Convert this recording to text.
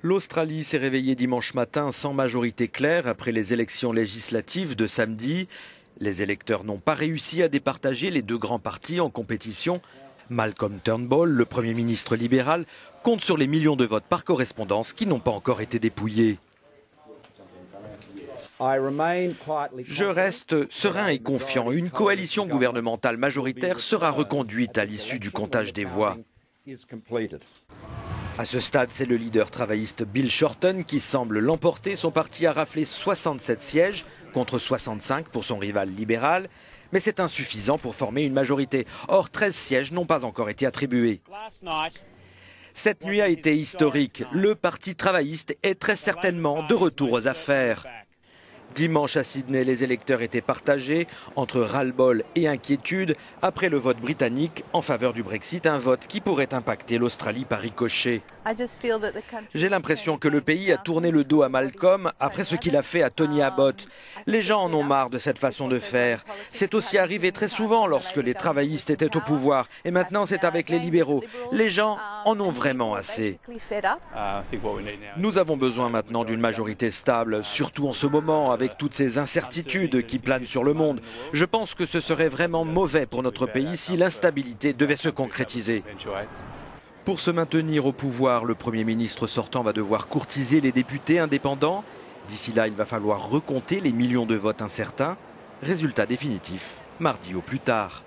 L'Australie s'est réveillée dimanche matin sans majorité claire après les élections législatives de samedi. Les électeurs n'ont pas réussi à départager les deux grands partis en compétition. Malcolm Turnbull, le Premier ministre libéral, compte sur les millions de votes par correspondance qui n'ont pas encore été dépouillés. Je reste serein et confiant. Une coalition gouvernementale majoritaire sera reconduite à l'issue du comptage des voix. À ce stade, c'est le leader travailliste Bill Shorten qui semble l'emporter. Son parti a raflé 67 sièges contre 65 pour son rival libéral. Mais c'est insuffisant pour former une majorité. Or, 13 sièges n'ont pas encore été attribués. Cette nuit a été historique. Le parti travailliste est très certainement de retour aux affaires. Dimanche à Sydney, les électeurs étaient partagés entre ras-le-bol et inquiétude après le vote britannique en faveur du Brexit, un vote qui pourrait impacter l'Australie par ricochet. J'ai l'impression que le pays a tourné le dos à Malcolm après ce qu'il a fait à Tony Abbott. Les gens en ont marre de cette façon de faire. C'est aussi arrivé très souvent lorsque les travaillistes étaient au pouvoir. Et maintenant, c'est avec les libéraux. Les gens en ont vraiment assez. Nous avons besoin maintenant d'une majorité stable, surtout en ce moment, avec toutes ces incertitudes qui planent sur le monde. Je pense que ce serait vraiment mauvais pour notre pays si l'instabilité devait se concrétiser. Pour se maintenir au pouvoir, le Premier ministre sortant va devoir courtiser les députés indépendants. D'ici là, il va falloir recompter les millions de votes incertains. Résultat définitif, mardi au plus tard.